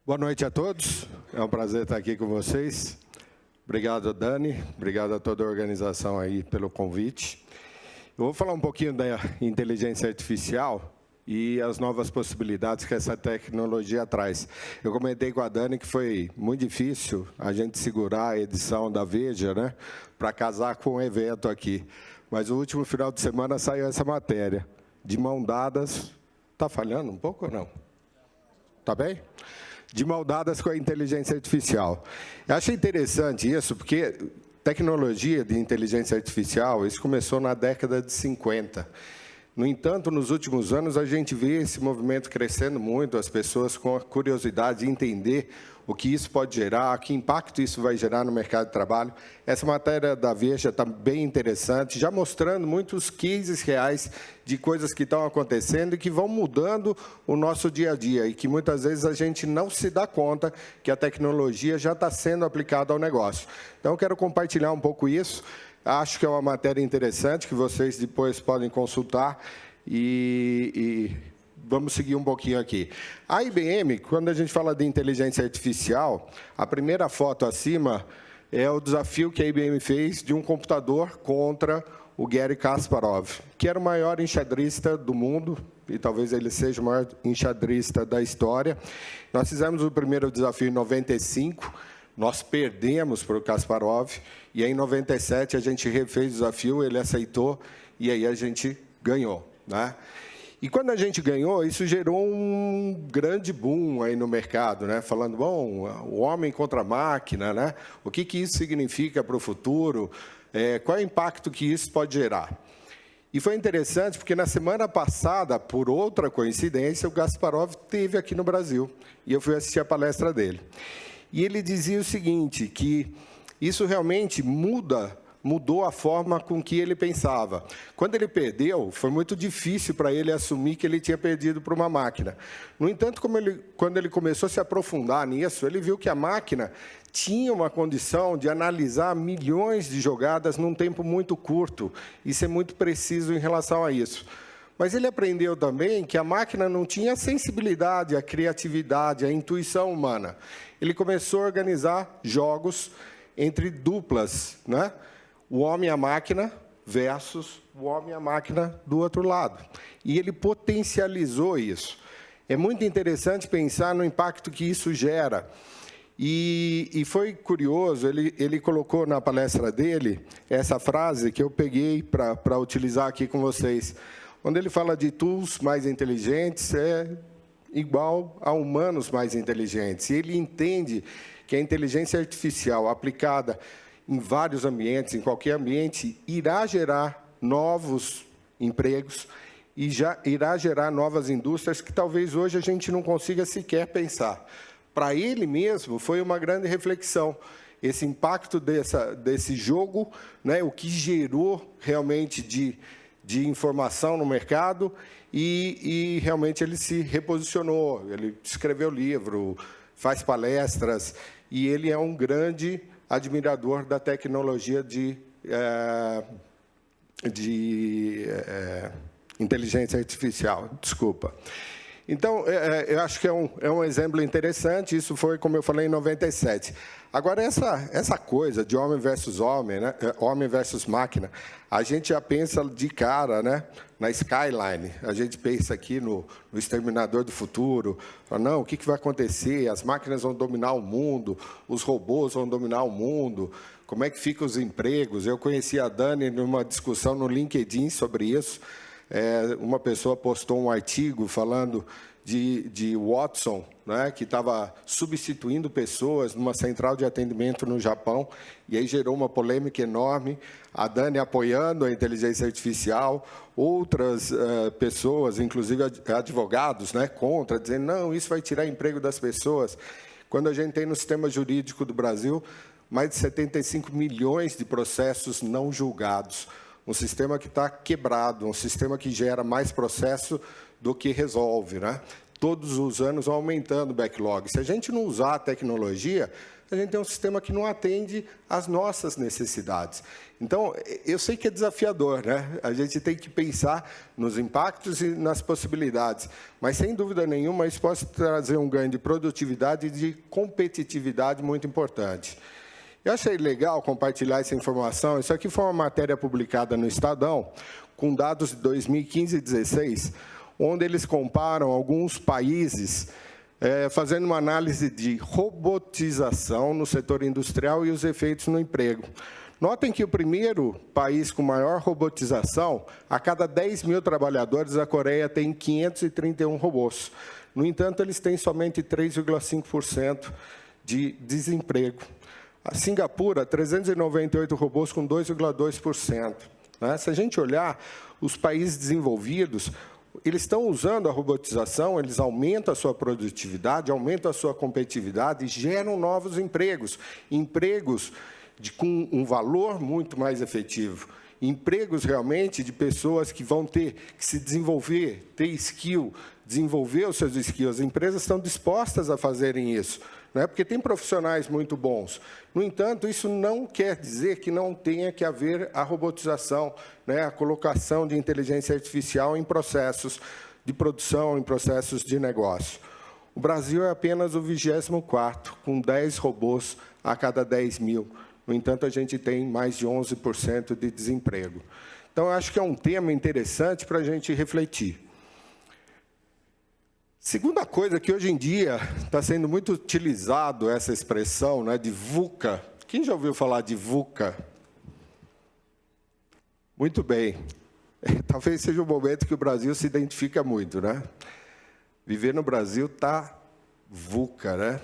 Boa noite a todos. É um prazer estar aqui com vocês. Obrigado, Dani. Obrigado a toda a organização aí pelo convite. Eu vou falar um pouquinho da inteligência artificial e as novas possibilidades que essa tecnologia traz. Eu comentei com a Dani que foi muito difícil a gente segurar a edição da Veja, né, para casar com o evento aqui. Mas o último final de semana saiu essa matéria. De mão dadas... Está falhando um pouco ou não? Está bem? De mão dadas com a inteligência artificial. Eu achei interessante isso, porque tecnologia de inteligência artificial, isso começou na década de 50. No entanto, nos últimos anos, a gente vê esse movimento crescendo muito, as pessoas com a curiosidade de entender o que isso pode gerar, que impacto isso vai gerar no mercado de trabalho. Essa matéria da Veja está bem interessante, já mostrando muitos cases reais de coisas que estão acontecendo e que vão mudando o nosso dia a dia, e que muitas vezes a gente não se dá conta que a tecnologia já está sendo aplicada ao negócio. Então, eu quero compartilhar um pouco isso. Acho que é uma matéria interessante, que vocês depois podem consultar e vamos seguir um pouquinho aqui. A IBM, quando a gente fala de inteligência artificial, a primeira foto acima é o desafio que a IBM fez de um computador contra o Garry Kasparov, que era o maior enxadrista do mundo, e talvez ele seja o maior enxadrista da história. Nós fizemos o primeiro desafio em 95, nós perdemos para o Kasparov, e aí, em 97 a gente refez o desafio, ele aceitou, e aí a gente ganhou, né? E quando a gente ganhou, isso gerou um grande boom aí no mercado, né? Falando, bom, o homem contra a máquina, né? O que isso significa para o futuro? Qual é o impacto que isso pode gerar? E foi interessante, porque na semana passada, por outra coincidência, o Kasparov esteve aqui no Brasil, e eu fui assistir a palestra dele. E ele dizia o seguinte, que isso realmente mudou a forma com que ele pensava. Quando ele perdeu, foi muito difícil para ele assumir que ele tinha perdido para uma máquina. No entanto, quando ele começou a se aprofundar nisso, ele viu que a máquina tinha uma condição de analisar milhões de jogadas num tempo muito curto e ser muito preciso em relação a isso. Mas ele aprendeu também que a máquina não tinha a sensibilidade, a criatividade, a intuição humana. Ele começou a organizar jogos entre duplas, né? O homem e a máquina versus o homem e a máquina do outro lado. E ele potencializou isso. É muito interessante pensar no impacto que isso gera. E foi curioso, ele colocou na palestra dele essa frase que eu peguei para utilizar aqui com vocês. Quando ele fala de tools mais inteligentes, é igual a humanos mais inteligentes. E ele entende que a inteligência artificial aplicada em vários ambientes, em qualquer ambiente, irá gerar novos empregos e já irá gerar novas indústrias que talvez hoje a gente não consiga sequer pensar. Para ele mesmo, foi uma grande reflexão. Esse impacto desse jogo, né, o que gerou realmente de informação no mercado e realmente ele se reposicionou. Ele escreveu livro, faz palestras e ele é um grande admirador da tecnologia de inteligência artificial. Desculpa. Então, eu acho que é um exemplo interessante. Isso foi, como eu falei, em 97. Agora, essa coisa de homem versus homem, né? Homem versus máquina, a gente já pensa de cara, né? Na Skyline. A gente pensa aqui no Exterminador do Futuro. Fala, não, o que vai acontecer? As máquinas vão dominar o mundo, os robôs vão dominar o mundo. Como é que ficam os empregos? Eu conheci a Dani numa discussão no LinkedIn sobre isso. Uma pessoa postou um artigo falando de Watson, né, que estava substituindo pessoas numa central de atendimento no Japão, e aí gerou uma polêmica enorme, a Dani apoiando a inteligência artificial, outras pessoas, inclusive advogados, né, contra, dizendo, não, isso vai tirar emprego das pessoas. Quando a gente tem no sistema jurídico do Brasil mais de 75 milhões de processos não julgados, um sistema que está quebrado, um sistema que gera mais processo do que resolve, né? todos os anos aumentando o backlog. Se a gente não usar a tecnologia, a gente tem um sistema que não atende às nossas necessidades. Então, eu sei que é desafiador, né? A gente tem que pensar nos impactos e nas possibilidades, mas, sem dúvida nenhuma, isso pode trazer um ganho de produtividade e de competitividade muito importante. Eu achei legal compartilhar essa informação. Isso aqui foi uma matéria publicada no Estadão, com dados de 2015 e 2016, onde eles comparam alguns países fazendo uma análise de robotização no setor industrial e os efeitos no emprego. Notem que o primeiro país com maior robotização, a cada 10 mil trabalhadores, a Coreia tem 531 robôs. No entanto, eles têm somente 3,5% de desemprego. A Singapura, 398 robôs com 2,2%. Né? Se a gente olhar, os países desenvolvidos, eles estão usando a robotização, eles aumentam a sua produtividade, aumentam a sua competitividade e geram novos empregos. Empregos com um valor muito mais efetivo. Empregos, realmente, de pessoas que vão ter que se desenvolver, ter skill, desenvolver os seus skills. As empresas estão dispostas a fazerem isso, né? Porque tem profissionais muito bons. No entanto, isso não quer dizer que não tenha que haver a robotização, né? A colocação de inteligência artificial em processos de produção, em processos de negócio. O Brasil é apenas o 24º, com 10 robôs a cada 10 mil. No entanto, a gente tem mais de 11% de desemprego. Então, eu acho que é um tema interessante para a gente refletir. Segunda coisa que hoje em dia está sendo muito utilizado essa expressão, né, de VUCA. Quem já ouviu falar de VUCA? Muito bem. Talvez seja o momento que o Brasil se identifica muito, né? Viver no Brasil está VUCA, né?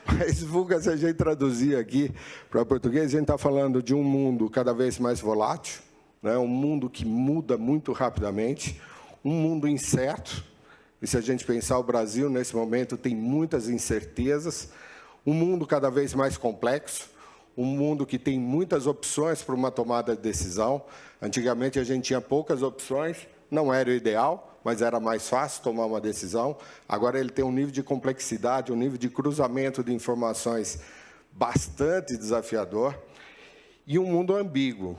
Mas VUCA, se a gente traduzir aqui para português, a gente está falando de um mundo cada vez mais volátil, né? Um mundo que muda muito rapidamente, um mundo incerto. E se a gente pensar, o Brasil, nesse momento, tem muitas incertezas, um mundo cada vez mais complexo, um mundo que tem muitas opções para uma tomada de decisão. Antigamente, a gente tinha poucas opções, não era o ideal, mas era mais fácil tomar uma decisão. Agora, ele tem um nível de complexidade, um nível de cruzamento de informações bastante desafiador e um mundo ambíguo.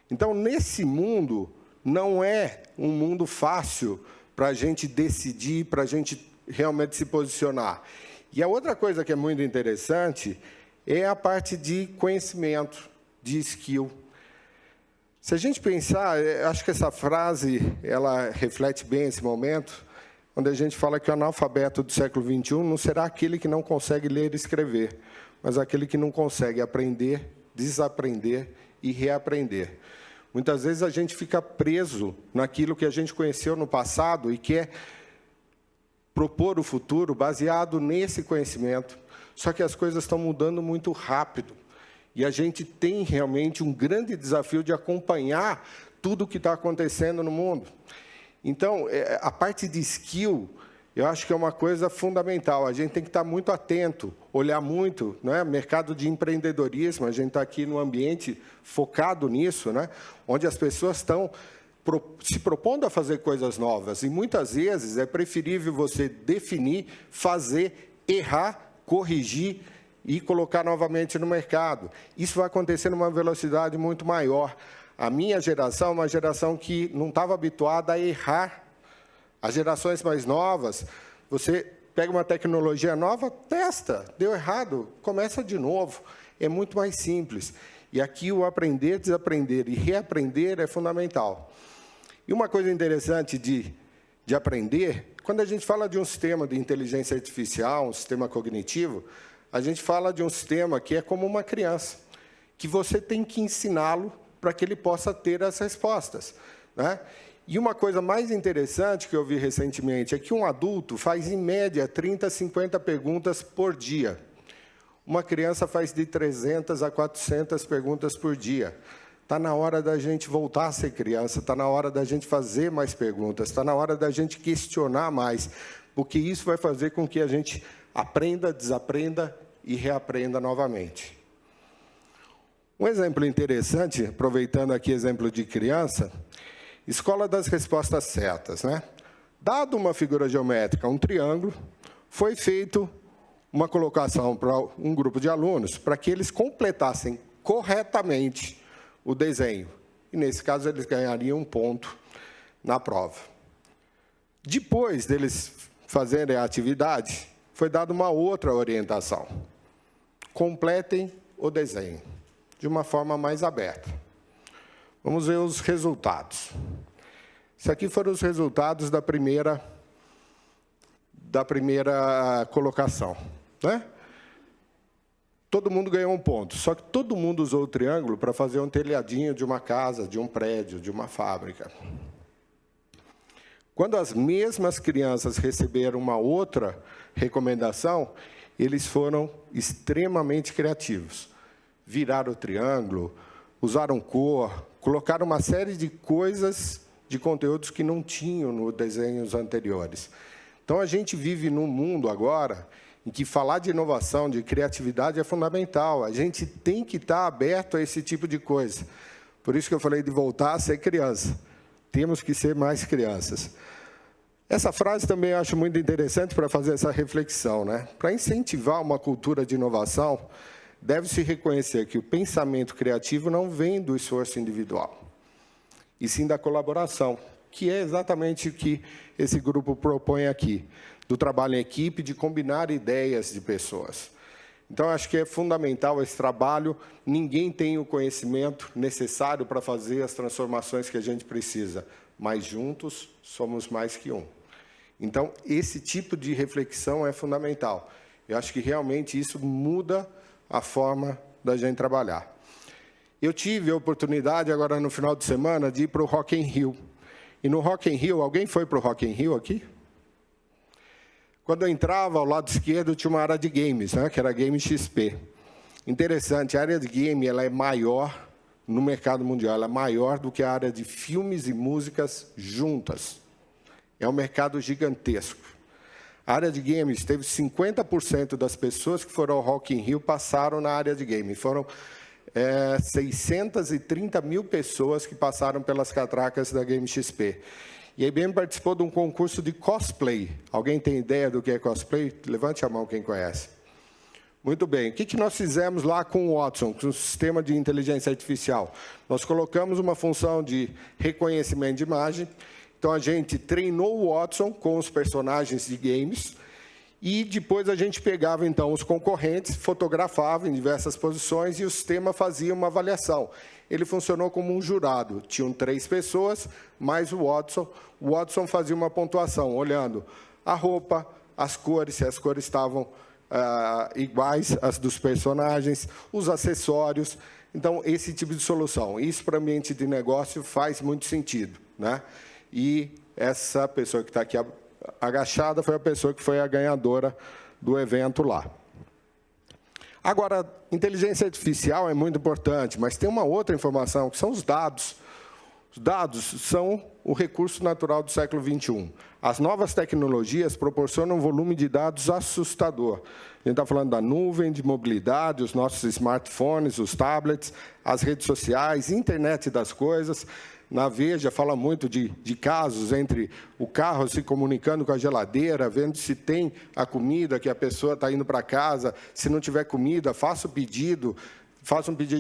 Então, nesse mundo, não é um mundo fácil para a gente decidir, para a gente realmente se posicionar. E a outra coisa que é muito interessante é a parte de conhecimento, de skill. Se a gente pensar, acho que essa frase ela reflete bem esse momento, onde a gente fala que o analfabeto do século XXI não será aquele que não consegue ler e escrever, mas aquele que não consegue aprender, desaprender e reaprender. Muitas vezes a gente fica preso naquilo que a gente conheceu no passado e quer propor o futuro baseado nesse conhecimento. Só que as coisas estão mudando muito rápido. E a gente tem realmente um grande desafio de acompanhar tudo o que está acontecendo no mundo. Então, a parte de skill, eu acho que é uma coisa fundamental. A gente tem que estar muito atento, olhar muito, né? Mercado de empreendedorismo, a gente está aqui num ambiente focado nisso, né? Onde as pessoas estão se propondo a fazer coisas novas. E, muitas vezes, é preferível você definir, fazer, errar, corrigir e colocar novamente no mercado. Isso vai acontecer numa velocidade muito maior. A minha geração é uma geração que não estava habituada a errar. As gerações mais novas, você pega uma tecnologia nova, testa, deu errado, começa de novo. É muito mais simples. E aqui o aprender, desaprender e reaprender é fundamental. E uma coisa interessante de aprender, quando a gente fala de um sistema de inteligência artificial, um sistema cognitivo, a gente fala de um sistema que é como uma criança, que você tem que ensiná-lo para que ele possa ter as respostas, né? E uma coisa mais interessante que eu vi recentemente é que um adulto faz, em média, 30 a 50 perguntas por dia. Uma criança faz de 300 a 400 perguntas por dia. Está na hora da gente voltar a ser criança, está na hora da gente fazer mais perguntas, está na hora da gente questionar mais, porque isso vai fazer com que a gente aprenda, desaprenda e reaprenda novamente. Um exemplo interessante, aproveitando aqui o exemplo de criança, escola das respostas certas, né? Dado uma figura geométrica, um triângulo, foi feito uma colocação para um grupo de alunos para que eles completassem corretamente o desenho. E, nesse caso, eles ganhariam um ponto na prova. Depois deles fazerem a atividade, foi dada uma outra orientação. Completem o desenho, de uma forma mais aberta. Vamos ver os resultados. Esses aqui foram os resultados da primeira colocação, né? Todo mundo ganhou um ponto, só que todo mundo usou o triângulo para fazer um telhadinho de uma casa, de um prédio, de uma fábrica. Quando as mesmas crianças receberam uma outra recomendação, eles foram extremamente criativos. Viraram o triângulo, usaram cor, colocaram uma série de coisas, de conteúdos que não tinham nos desenhos anteriores. Então, a gente vive num mundo agora em que falar de inovação, de criatividade é fundamental. A gente tem que estar aberto a esse tipo de coisa. Por isso que eu falei de voltar a ser criança. Temos que ser mais crianças. Essa frase também eu acho muito interessante para fazer essa reflexão, né? Para incentivar uma cultura de inovação, deve-se reconhecer que o pensamento criativo não vem do esforço individual, e sim da colaboração, que é exatamente o que esse grupo propõe aqui, do trabalho em equipe, de combinar ideias de pessoas. Então, acho que é fundamental esse trabalho. Ninguém tem o conhecimento necessário para fazer as transformações que a gente precisa, mas juntos somos mais que um. Então, esse tipo de reflexão é fundamental. Eu acho que realmente isso muda a forma da gente trabalhar. Eu tive a oportunidade, agora no final de semana, de ir para o Rock in Rio. E no Rock in Rio, alguém foi para o Rock in Rio aqui? Quando eu entrava, ao lado esquerdo, tinha uma área de games, né, que era Game XP. Interessante, a área de game ela é maior no mercado mundial, ela é maior do que a área de filmes e músicas juntas. É um mercado gigantesco. A área de games teve 50% das pessoas que foram ao Rock in Rio passaram na área de game. Foram 630 mil pessoas que passaram pelas catracas da Game XP. E a IBM participou de um concurso de cosplay. Alguém tem ideia do que é cosplay? Levante a mão quem conhece. Muito bem. O que nós fizemos lá com o Watson, com o sistema de inteligência artificial? Nós colocamos uma função de reconhecimento de imagem. Então, a gente treinou o Watson com os personagens de games e depois a gente pegava, então, os concorrentes, fotografava em diversas posições e o sistema fazia uma avaliação. Ele funcionou como um jurado. Tinham 3 pessoas, mais o Watson. O Watson fazia uma pontuação, olhando a roupa, as cores, se as cores estavam iguais às dos personagens, os acessórios. Então, esse tipo de solução. Isso, para o ambiente de negócio, faz muito sentido, né? E essa pessoa que está aqui agachada foi a pessoa que foi a ganhadora do evento lá. Agora, inteligência artificial é muito importante, mas tem uma outra informação, que são os dados. Os dados são o recurso natural do século XXI. As novas tecnologias proporcionam um volume de dados assustador. A gente está falando da nuvem, de mobilidade, os nossos smartphones, os tablets, as redes sociais, internet das coisas. Na Veja fala muito de casos entre o carro se comunicando com a geladeira, vendo se tem a comida que a pessoa está indo para casa. Se não tiver comida, faça um pedido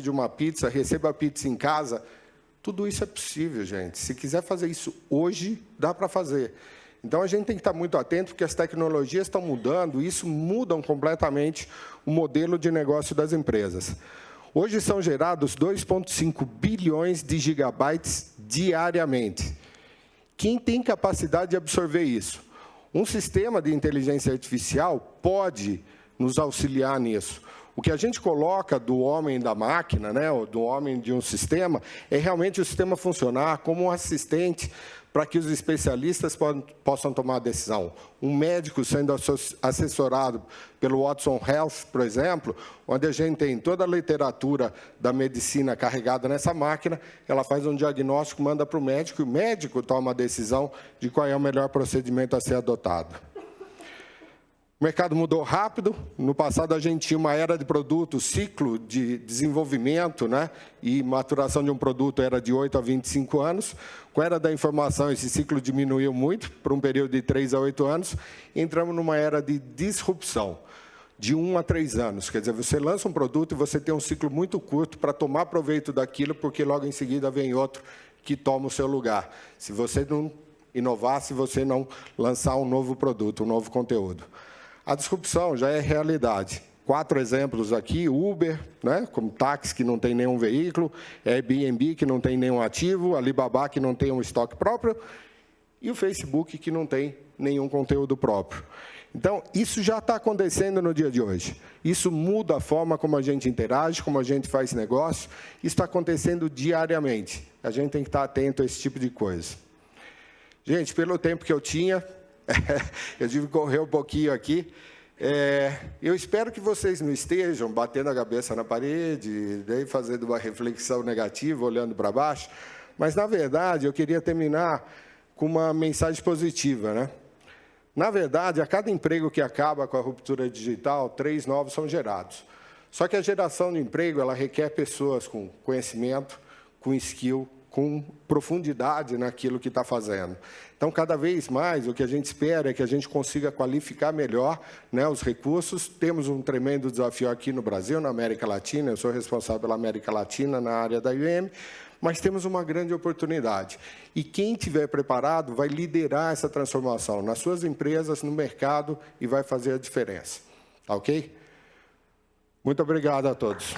de uma pizza, receba a pizza em casa. Tudo isso é possível, gente. Se quiser fazer isso hoje, dá para fazer. Então, a gente tem que estar muito atento, porque as tecnologias estão mudando, e isso muda completamente o modelo de negócio das empresas. Hoje são gerados 2,5 bilhões de gigabytes diariamente. Quem tem capacidade de absorver isso? Um sistema de inteligência artificial pode nos auxiliar nisso. O que a gente coloca do homem da máquina, né, ou do homem de um sistema, é realmente o sistema funcionar como um assistente para que os especialistas possam tomar a decisão. Um médico sendo assessorado pelo Watson Health, por exemplo, onde a gente tem toda a literatura da medicina carregada nessa máquina, ela faz um diagnóstico, manda para o médico, e o médico toma a decisão de qual é o melhor procedimento a ser adotado. O mercado mudou rápido. No passado, a gente tinha uma era de produto, ciclo de desenvolvimento, né, e maturação de um produto era de 8 a 25 anos. Com a era da informação, esse ciclo diminuiu muito, para um período de 3 a 8 anos. E entramos numa era de disrupção, de 1 a 3 anos. Quer dizer, você lança um produto e você tem um ciclo muito curto para tomar proveito daquilo, porque logo em seguida vem outro que toma o seu lugar. Se você não inovar, se você não lançar um novo produto, um novo conteúdo. A disrupção já é realidade. 4 exemplos aqui: Uber, né, como táxi que não tem nenhum veículo, Airbnb que não tem nenhum ativo, Alibaba que não tem um estoque próprio, e o Facebook que não tem nenhum conteúdo próprio. Então, isso já está acontecendo no dia de hoje. Isso muda a forma como a gente interage, como a gente faz negócio. Isso está acontecendo diariamente. A gente tem que estar atento a esse tipo de coisa. Gente, pelo tempo que eu tinha, eu tive que correr um pouquinho aqui. Eu espero que vocês não estejam batendo a cabeça na parede, daí fazendo uma reflexão negativa, olhando para baixo. Mas, na verdade, eu queria terminar com uma mensagem positiva, né? Na verdade, a cada emprego que acaba com a ruptura digital, 3 novos são gerados. Só que a geração de emprego, ela requer pessoas com conhecimento, com skill, com profundidade naquilo que está fazendo. Então, cada vez mais, o que a gente espera é que a gente consiga qualificar melhor, né, os recursos. Temos um tremendo desafio aqui no Brasil, na América Latina. Eu sou responsável pela América Latina na área da IBM, mas temos uma grande oportunidade. E quem estiver preparado vai liderar essa transformação nas suas empresas, no mercado, e vai fazer a diferença. Tá ok? Muito obrigado a todos.